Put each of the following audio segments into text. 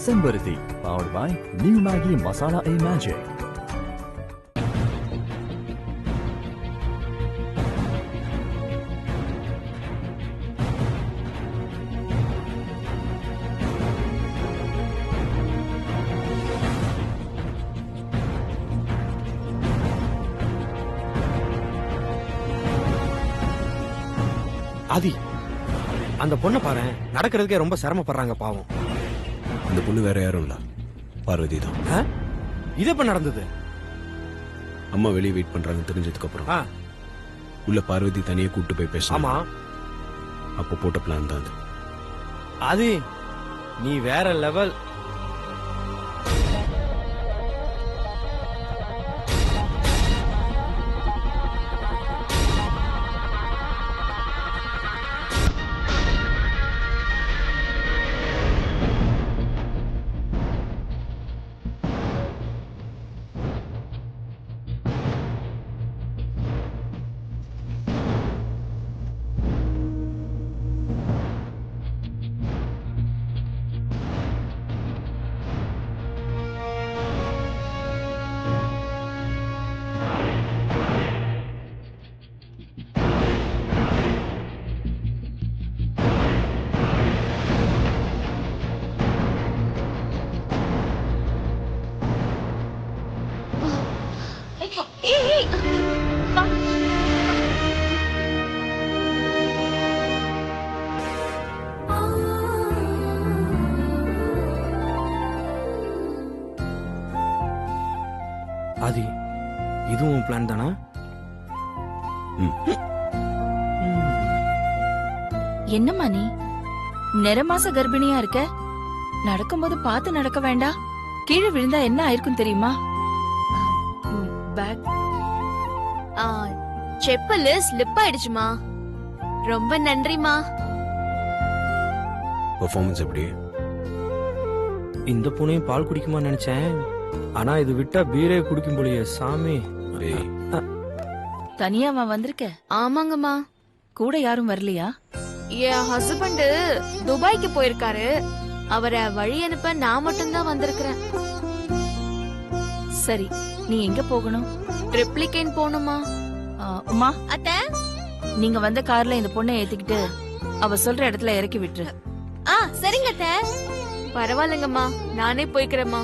Sembarati, powered by New Maggi Masala A Magic. ஆதி, அந்த பொண்ணை பாரு, நடக்கிறதுக்கே ரொம்ப சிரமப்படுறாங்க பாவம். அந்த பொண்ணு வேற யாரும் இல்ல, பார்வதி தான். இது எப்ப நடந்தது? அம்மா வெளியே வெயிட் பண்றாங்க தெரிஞ்சதுக்கு அப்புறம் உள்ள பார்வதி தனியே கூட்டு போய் பேச. ஆமா, அப்ப போட்ட பிளான் தான் அது. ஆதி, நீ வேற லெவல். ஆதி, இதுவும் பிளான் தானா? என்னம்மா நீ நிறமாச கர்ப்பிணியா இருக்க? நடக்கும்போது பார்த்து நடக்க வேண்டாம்? கீழே விழுந்தா என்ன ஆயிருக்கும் தெரியுமா? பேக் செப்பல் ஸ்லிப் ஆயிடுச்சுமா. ரொம்ப நன்றிமா. பெர்ஃபார்மன்ஸ் எப்படி? இந்த பூனையும் பால் குடிக்குமா நினைச்சேன், ஆனா இது விட்டா பீரே குடிக்கும் போலியே சாமி. தனியாவா வந்திருக்க? ஆமாங்கம்மா. கூட யாரும் வரலையா? என் ஹஸ்பண்ட் துபாய்க்கு போயிருக்காரு. அவரை வழி அனுப்ப நான் மட்டும்தான் வந்திருக்கிறேன். சரி, நீ எங்க போகணும்? ட்ரிப்ளிகேன் போகணுமா? உமா, அத்தை, நீங்க வந்த கார்ல இந்த பொண்ணை ஏத்திக்கிட்டு அவ சொல்ற இடத்துல இறக்கி விட்டுரு. சரிங்க அத்தை. பரவாயில்லங்கம்மா, நானே போய்க்கிறேம்மா.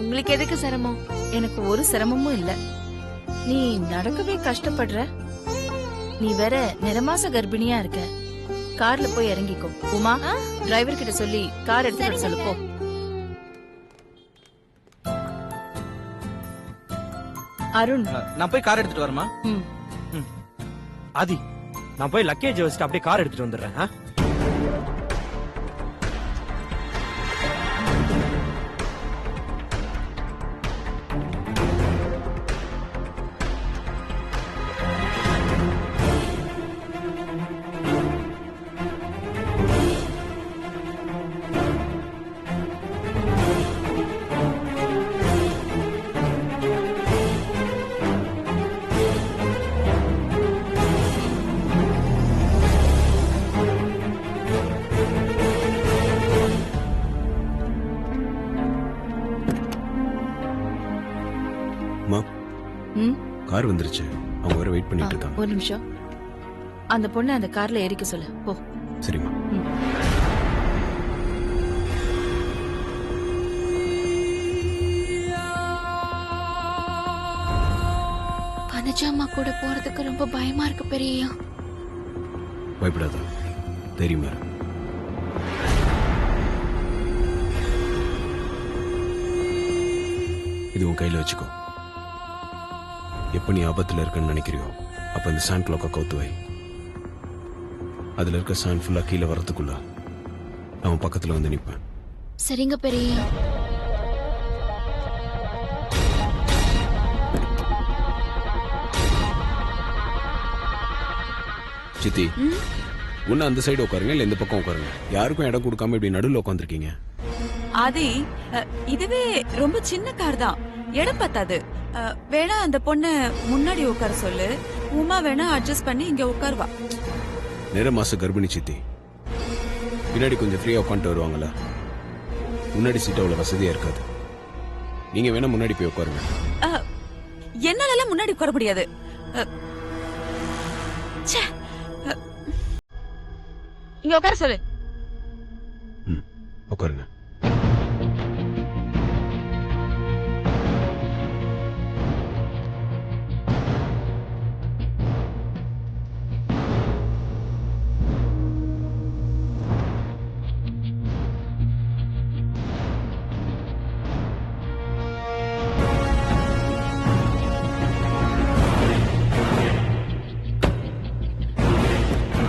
உங்களுக்கு எதுக்கு சிரமம்? எனக்கு ஒரு சிரமமும் இல்ல. நீ நடக்கவே கஷ்டப்படுற. நீ வேற நிறமாச கர்ப்பிணியா இருக்க. கார்ல போய் இறங்கிக்கோ. உமா, டிரைவர் கிட்ட சொல்லி கார் எடுத்து சொல்லு போ. அருண், நான் போய் கார் எடுத்துட்டு வரமா? ஆதி, நான் போய் லக்கேஜ் வச்சுட்டு அப்படியே கார் எடுத்துட்டு வந்துடுறேன். கார் வந்துருச்சு, அவங்க வர வெயிட் பண்ணிட்டு இருக்காங்க. ஒரு நிமிஷம், அந்த பொண்ணு அந்த கார்ல ஏறிக்க சொல்லு போ. சரிம்மா. பனஜாமா கூட போறதுக்கு ரொம்ப பயமா இருக்கு பெரியயா. பயப்படாத, தெரியுமா? இது உன் கையில வச்சுக்கோ. எப்ப நீ ஆபத்துல இருக்கன்னு நினைக்கிறியோ அப்ப இந்த சாண்ட் கிளாக்க கவுத்து வை. அதுல இருக்க சாண்ட் ஃபுல்லா கீழே வரதுக்குள்ள அவன் பக்கத்துல வந்து நிப்பேன். சரிங்க பெரியயா. சித்தி, ஒன்னு அந்த சைடு உட்காருங்க, இல்ல இந்த பக்கம் உட்காருங்க. யாருக்கும் இடம் கொடுக்காம இப்படி நடுவில் உட்காந்துருக்கீங்க. ஆதி, இதுவே ரொம்ப சின்ன கார் தான், இடம் பத்தாது. வேணா அந்த பொண்ண முன்னாடி உட்கார சொல்லு. உமா வேணா அட்ஜஸ்ட் பண்ணி இங்க உட்காருவா. நிற மாச கர்ப்பிணி சித்தி, பின்னாடி கொஞ்சம் ஃப்ரீயா உட்காந்துட்டு வருவாங்களா? முன்னாடி சீட் அவ்வளவு வசதியா இருக்காது. நீங்க வேணா முன்னாடி போய் உட்காருங்க. என்னால முன்னாடி உட்கார முடியாது. ச்சே. இங்க உட்கார சொல்லு. உட்காருங்க.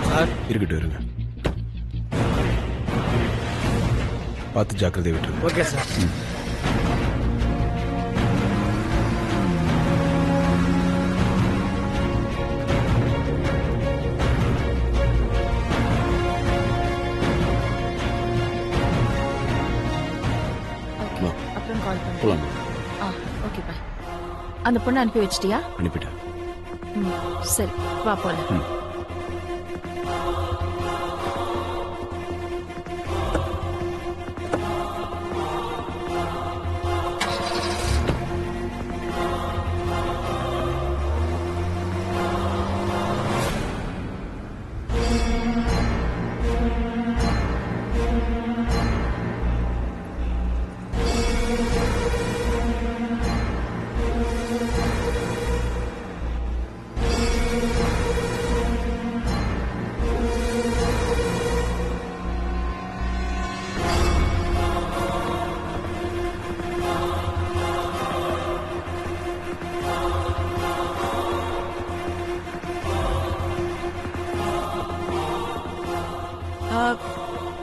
சார் இருக்கட்டும், இருங்க. பார்த்து ஜாக்கிரதை விட்டுருங்க. Okay sir. ஓகே, அப்புறம் கால் பண்ணு. போலாம். Okay bye. அந்த பொண்ணை அனுப்பி வச்சிட்டியா? அனுப்பிட்டேன். சரி வா போலாம்.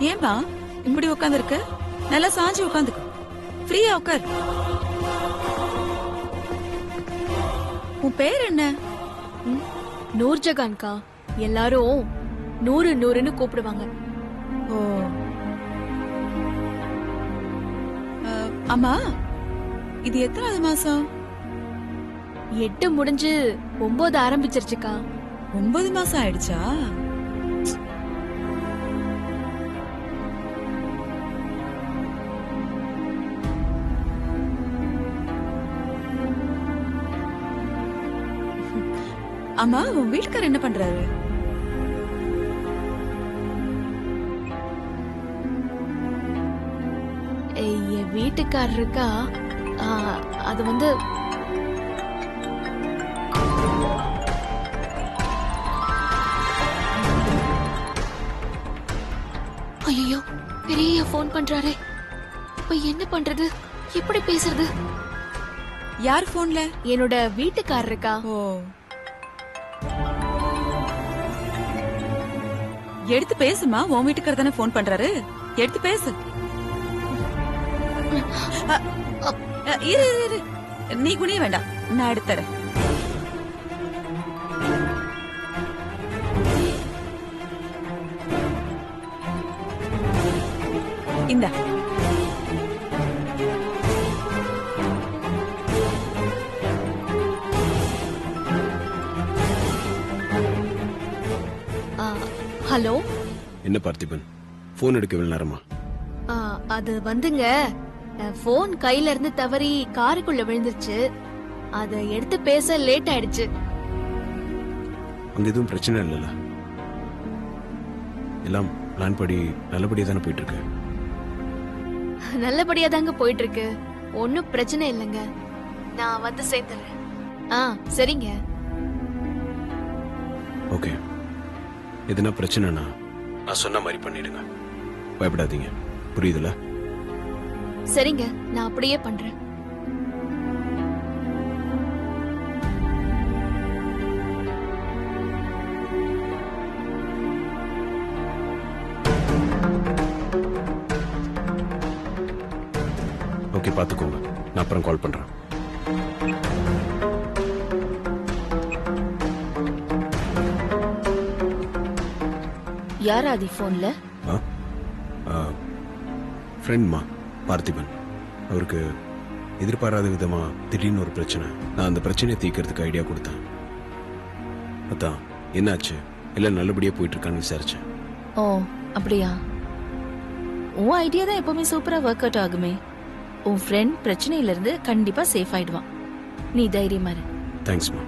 ஏன்பா இப்படி உட்காந்துருக்க? நல்லா சாஞ்சி உட்காந்துக்க. ஃப்ரீயா உட்கார். உன் பேர் என்ன? நூர்ஜகான்கா. எல்லாரும் 100 100ன்னு கூப்பிடுவாங்க. ஓ. அம்மா, இது எத்தனாவது மாசம்? 8 முடிஞ்சு 9 ஆரம்பிச்சிருச்சுக்கா. 9 மாசம் ஆயிடுச்சா? அம்மா, உன் வீட்டுக்காரர் என்ன பண்றாரு? என் வீட்டுக்காரருக்கா அது வந்து ஐயோ, பெரிய ஃபோன் பண்றாரே. இப்ப என்ன பண்றது? எப்படி பேசுறது? யார் போன்ல? என்னோட வீட்டுக்காரருக்கா. ஓ. எடுத்து பேசுமா. உன் வீட்டுக்காரர் தானே போன் பண்றாரு. எடுத்து பேசு. இரு இரு, நீ குனிய வேண்டாம், நான் எடுத்துறேன். இந்தா. ஹலோ. என்ன பார்த்திபன், போன் எடுக்கவில்லை நேரமா? அது வந்துங்க, போன் கையில இருந்து தவறி காருக்குள்ள விழுந்துருச்சு. அத எடுத்து பேச லேட் ஆயிடுச்சு. அங்க எதுவும் பிரச்சனை இல்லைல்ல? எல்லாம் பிளான் படி நல்லபடியா தானே போயிட்டு இருக்கு? நல்லபடியா தாங்க போயிட்டு இருக்கு. ஒன்னும் பிரச்சனை இல்லைங்க. நான் வந்து சேர்ந்துடுறேன். சரிங்க. ஓகே, எதுனா பிரச்சனைனா நான் சொன்ன மாதிரி பண்ணிடுங்க. பயப்படாதீங்க, புரியுதுல? சரிங்க, நான் அப்படியே பண்றேன். ஓகே, பாத்துக்கோங்க. நான் அப்புறம் கால் பண்றேன். யாரா அது போன்ல? ஃப்ரெண்ட்மா, பார்த்திபன். அவருக்கு எதிர்பாராத விதமா திடீர்னு ஒரு பிரச்சனை. நான் அந்த பிரச்சனையை தீர்க்கறதுக்கு ஐடியா கொடுத்தேன். அதான் என்னாச்சு, எல்லாம் நல்லபடியா போயிட்டு இருக்கான்னு விசாரிச்சேன். ஓ அப்படியா? உன் ஐடியா தான் எப்பவுமே சூப்பரா ஒர்க் அவுட் ஆகுமே. உன் ஃப்ரெண்ட் பிரச்சனையில இருந்து கண்டிப்பா சேஃப் ஆயிடுவான். நீ தைரியமா இரு. தேங்க்ஸ்மா.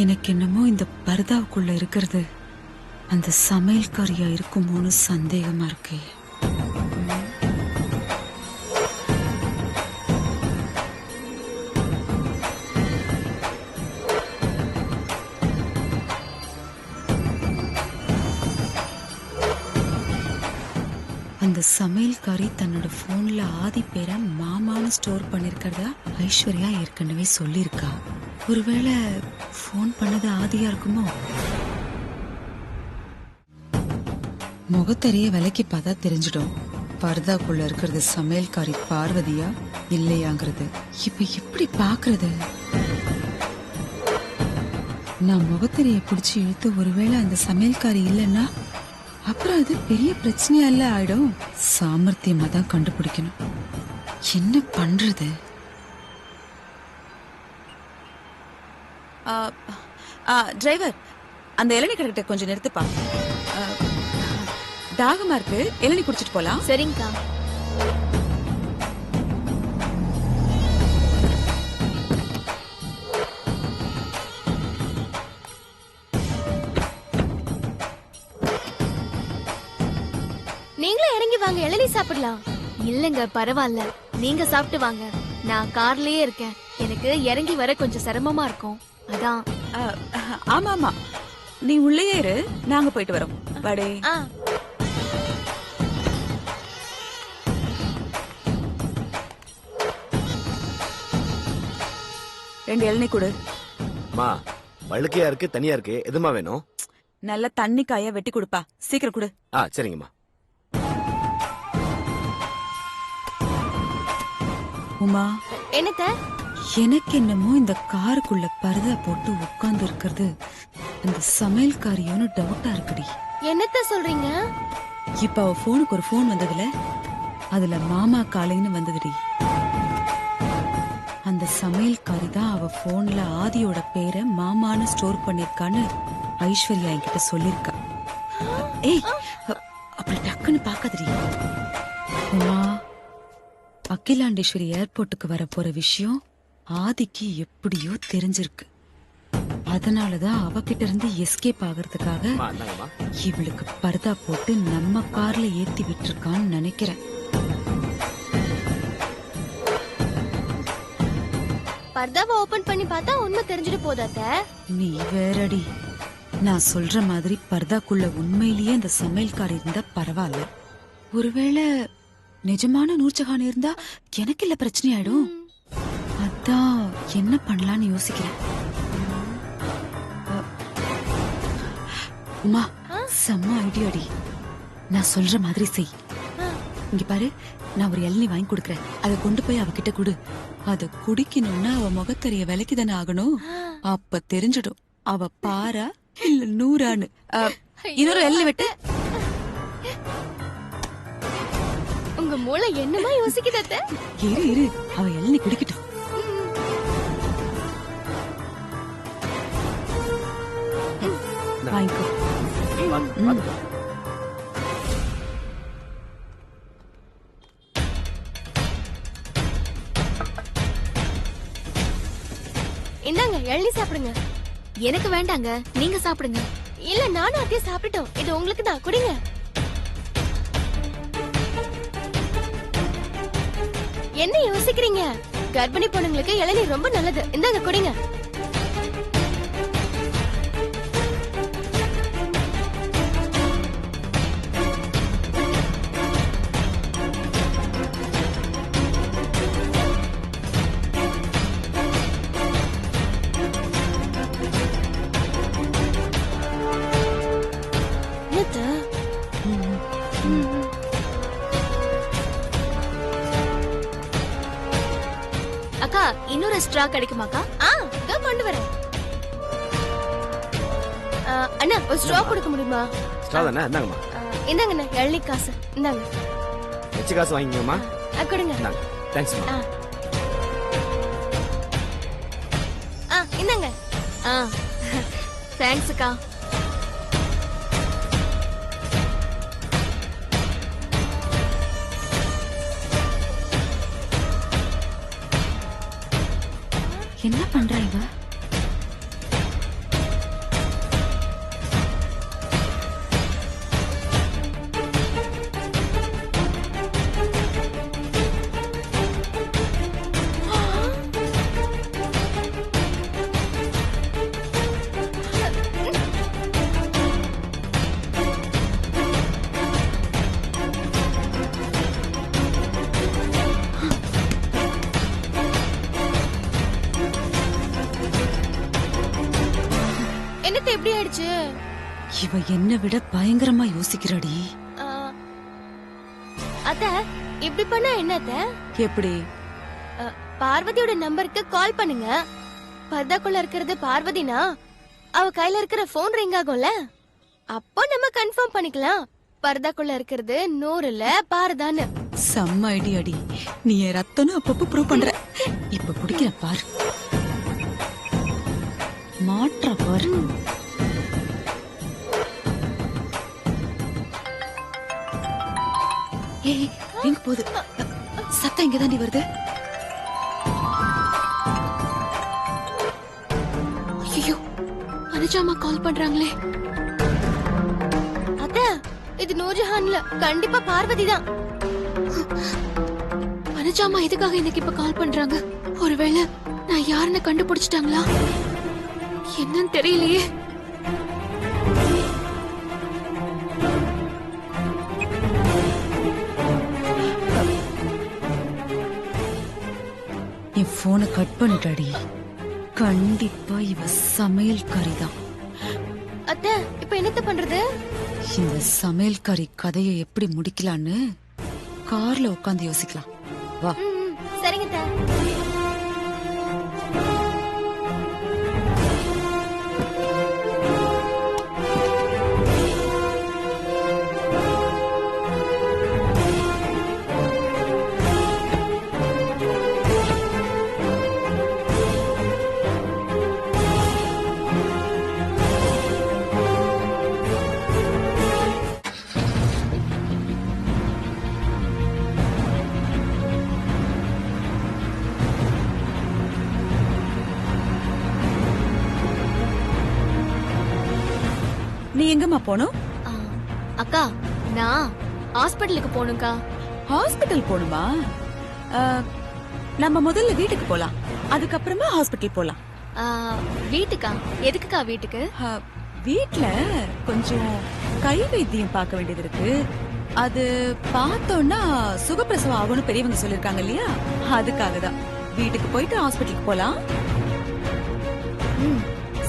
எனக்கு என்னமோ இந்த பர்தாவுக்குள்ள இருக்கிறது அந்த சமையல்காரியா இருக்குமோன்னு சந்தேகமா இருக்கு. அந்த சமையல்காரி தன்னோட போன்ல ஆதி பேரை மாமான்னு ஸ்டோர் பண்ணிருக்கிறதா ஐஸ்வர்யா ஏற்கனவே சொல்லியிருக்கா. ஒருவேளை போன் பண்ணது ஆதியா இருக்குமோ? முகத்தறிய விலைக்கு பார்த்தா தெரிஞ்சிடும் பர்தாக்குள்ள இருக்கிறது சமையல்காரி பார்வதியா இல்லையாங்கிறது. இப்ப எப்படி பாக்குறது? நான் முகத்தறிய பிடிச்சி இழுத்து ஒருவேளை அந்த சமையல்காரி இல்லைன்னா அப்புறம் அது பெரிய பிரச்சனையா இல்ல ஆயிடும். சாமர்த்தியமா தான் கண்டுபிடிக்கணும். என்ன பண்றது? டிரைவர், அந்த இளநீ கிட்ட கொஞ்சம் நிறுத்துப்பா. தாகமா இருக்கு, இளநீ குடிச்சிட்டு போலாம். சரிங்கக்கா. நீங்களும் இறங்கி வாங்க, இளநீ சாப்பிடலாம். இல்லங்க பரவாயில்ல, நீங்க சாப்பிட்டு வாங்க. நான் கார்லயே இருக்கேன். எனக்கு இறங்கி வர கொஞ்சம் சிரமமா இருக்கும், அதான். ஆமா ஆமா, நீ உள்ளே இரு, நாங்க போயிட்டு வரோம். வாடே. ரெண்டு இளநீ கொடு. மா, வழுக்கையா இருக்கு, தனியா இருக்கு, எதுமா வேணும்? நல்ல தண்ணி காய வெட்டி கொடுப்பா, சீக்கிரம் கொடு. சரிங்கம்மா. உமா, என்னத்த? எனக்கு என்னமோ இந்த காருக்குள்ள பர்தா போட்டு உட்கார்ந்து இருக்கிறது இந்த சமையல்காரியோன்னு டவுட்டா இருக்குடி. என்னத்த சொல்றீங்க? இப்ப அவ போனுக்கு ஒரு போன் வந்ததுல அதுல மாமா காலைன்னு வந்ததுடி. அந்த சமையல்காரி தான் அவ போன்ல ஆதியோட பேரை மாமான்னு ஸ்டோர் பண்ணிருக்கான்னு ஐஸ்வர்யா என்கிட்ட சொல்லிருக்கா. ஏய், அப்படி டக்குன்னு பாக்காதடி. உமா, அகிலாண்டேஸ்வரி ஏர்போர்ட்டுக்கு வர போற விஷயம் ஆதிக்கு எப்படியோ தெரிஞ்சிருக்கு. அதனாலதான் அவகிட்ட இருந்து எஸ்கேப் ஆகிறதுக்காக இவளுக்கு பர்தா போட்டு நம்ம கார்ல ஏத்தி விட்டுருக்கான்னு நினைக்கிறேன். பர்தாவை ஓபன் பண்ணி பார்த்தா உண்மை தெரிஞ்சிட்டு போதாத்த. நீ வேறடி, நான் சொல்ற மாதிரி பர்தாக்குள்ள உண்மையிலேயே அந்த சமையல்காரி இருந்தா பரவாயில்ல. ஒருவேளை நிஜமான நூர்ஜஹான் இருந்தா எனக்கு இல்ல பிரச்சனை ஆயிடும். அதான் என்ன பண்ணலான்னு யோசிக்கிறேன். உமா, செம்ம ஐடியாடி. நான் சொல்ற மாதிரி செய். இங்க பாரு, நான் ஒரு இளநீ வாங்கி கொடுக்கறேன். அதை கொண்டு போய் அவகிட்ட கொடு. அத குடிக்கணும்னா அவ முகத்தறிய விலைக்கு தானே ஆகணும். அப்ப தெரிஞ்சிடும் அவ பாரா இல்ல நூறான்னு. இன்னொரு இளநீ வெட்டு. உங்க மூளை என்னமா யோசிக்குதத்த? இரு இரு, அவ இளநீ குடிக்கட்டும். வாங்கிக்கோ. இந்தாங்க, இளநீ சாப்பிடுங்க. எனக்கு வேண்டாங்க, நீங்க சாப்பிடுங்க. இல்ல, நானும் அதே சாப்பிட்டோம். இது உங்களுக்கு தான், குடிங்க. என்ன யோசிக்கிறீங்க? கர்ப்பிணி பொண்ணுங்களுக்கு இளநீர் ரொம்ப நல்லது. இந்தாங்க, குடிங்க. அக்கா, இன்னொரு ஸ்ட்ரா கிடைக்குமாக்கா? இதோ கொண்டு வரேன். அண்ணா, ஒரு ஸ்ட்ரா கொடுக்க முடியுமா? ஸ்ட்ரா தானே, இந்தாங்கம்மா. இந்தாங்கண்ணா, இளநீ காசு இந்தாங்க. வச்ச காசு வாங்கிக்கோமா. கொடுங்க. தேங்க்ஸ்மா. இந்தாங்க. தேங்க்ஸ் அக்கா. என்ன பண்றா இவ? என்னத்த எப்படி ஆயிடுச்சு? இவ என்ன விட பயங்கரமா யோசிக்கிறாடி. அத்த இப்படி பண்ணா என்னத்த? எப்படி? பார்வதியோட நம்பருக்கு கால் பண்ணுங்க. பர்தாக்குள்ள இருக்கிறது பார்வதினா அவ கையில இருக்கிற போன் ரிங் ஆகும்ல, அப்போ நம்ம கன்ஃபார்ம் பண்ணிக்கலாம் பர்தாக்குள்ள இருக்கிறது நூறுல பாரதான்னு. செம்ம ஐடியாடி. நீ என் ரத்தம்னு அப்பப்ப ப்ரூவ் பண்ற. இப்ப பிடிக்கிற பாரு, மாற்றா பாரு. ஏய், எங்க போகுது? சத்தம் இங்க தாண்டி வருது. ஐயோ, அனுஜாமா கால் பண்றாங்களே. அத்த, இது நூர்ஜஹான்ல கண்டிப்பா பார்வதி தான். அனுஜாமா எதுக்காக எனக்கு இப்ப கால் பண்றாங்க? ஒருவேளை நான் யாருன்னு கண்டுபிடிச்சிட்டாங்களா? என்னன்னு தெரியலையே. என் போனை கட் பண்ணிட்டாடி. கண்டிப்பா இவ சமையல்காரிதான். அத்த, இப்ப என்னத்த பண்றது? இந்த சமையல்காரி கதையை எப்படி முடிக்கலான்னு கார்ல உட்காந்து யோசிக்கலாம். வா. சரிங்க அத்த. நீ எங்கம்மா போனோம்? அக்கா, நான் ஹாஸ்பிடலுக்கு போகணும்க்கா. ஹாஸ்பிட்டல் போணுமா? நம்ம முதல்ல வீட்டுக்கு போலாம், அதுக்கப்புறமா ஹாஸ்பிட்டல் போலாம். வீட்டுக்கா? எதுக்குக்கா வீட்டுக்கு? வீட்ல கொஞ்சம் கை வைத்தியம் பார்க்க வேண்டியது இருக்கு. அது பார்த்தோம்னா சுகப்பிரசவம் ஆகும்னு பெரியவங்க சொல்லிருக்காங்க இல்லையா, அதுக்காக தான். வீட்டுக்கு போயிட்டு ஹாஸ்பிட்டலுக்கு போலாம்.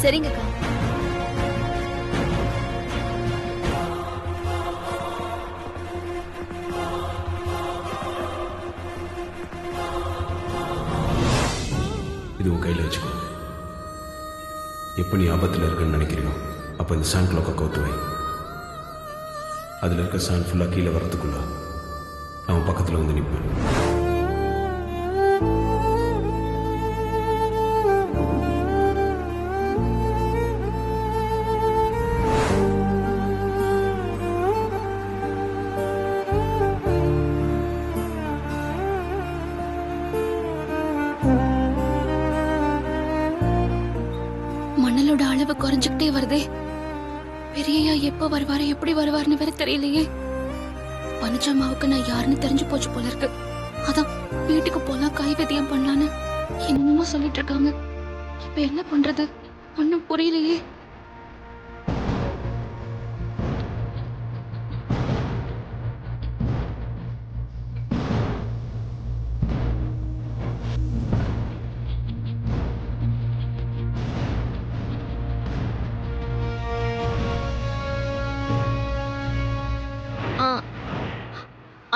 சரிங்கக்கா. இது உன் கையில் வச்சுக்கோ. எப்போ நீ ஆபத்தில் இருக்குன்னு நினைக்கிறியோ அப்போ இந்த சாண்ட் கிளாக்கை கவுத்துவை. அதில் இருக்க சாண்ட் ஃபுல்லாக கீழே வரத்துக்குள்ள அவன் பக்கத்தில் வந்து நிற்பேன். மணலோட அளவு குறைஞ்சுக்கிட்டே வருதே. பெரியய்யா எப்ப வருவாரு, எப்படி வருவாருன்னு வேற தெரியலையே. பனுஜாமாவுக்கு நான் யாருன்னு தெரிஞ்சு போச்சு போல இருக்கு. அதான் வீட்டுக்கு போலாம், கைவத்தியம் பண்ணலான்னு என்னமோ சொல்லிட்டு இருக்காங்க. இப்ப என்ன பண்றது ஒன்னும் புரியலையே.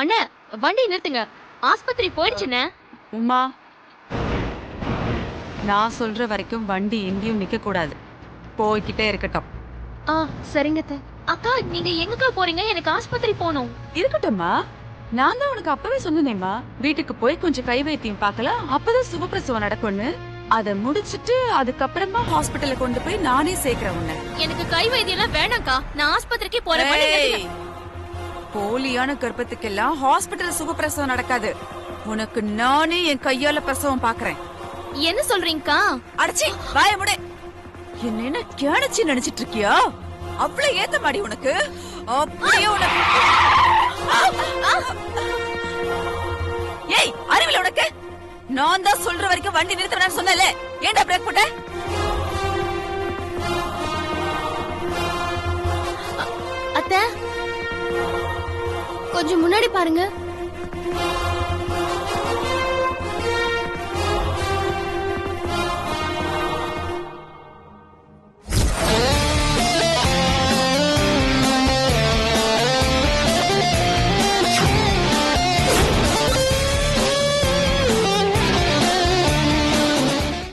அண்ணா, வண்டி நிறுத்துங்க. ஆஸ்பத்திரி போயிடுச்சுண்ணே. உமா, நான் சொல்ற வரைக்கும் வண்டி எங்கேயும் நிக்க கூடாது, போய்கிட்டே இருக்கட்டும். சரிங்க அத்தை. அக்கா, நீங்க எங்கக்கா போறீங்க? எனக்கு ஆஸ்பத்திரி போகணும். இருக்கட்டும்மா, நான் தான் உனக்கு அப்பவே சொன்னேன்மா, வீட்டுக்கு போய் கொஞ்சம் கை வைத்தியம் பார்க்கலாம், அப்பதான் சுகப்பிரசவம் நடக்கும்னு. அத முடிச்சிட்டு அதுக்கப்புறமா ஹாஸ்பிடல்ல கொண்டு போய் நானே சேர்க்கிறேன் உன்னை. எனக்கு கை வைத்தியம் வேணாம்க்கா, நான் ஆஸ்பத்திரிக்கே போறேன். ஏய், போலியான கர்ப்பத்துக்கெல்லாம் ஹாஸ்பிடல் சுகப்பிரசவம் நடக்காது. உனக்கு நானே என் கையால பிரசவம் பாக்குறேன். என்ன சொல்றீங்கக்கா? அடச்சி வாய முடு. என்ன கேணச்சி நினைச்சிட்டு இருக்கியா? அவ்வளவு ஏத்த மாடி உனக்கு. அப்படியே உனக்கு. ஏய், அறிவில உனக்கு. நான் தான் சொல்ற வரைக்கும் வண்டி நிறுத்த வேணாம்னு சொன்னேன்ல, ஏன்டா பிரேக் போட்ட? அத்தை, கொஞ்சம் முன்னாடி பாருங்க.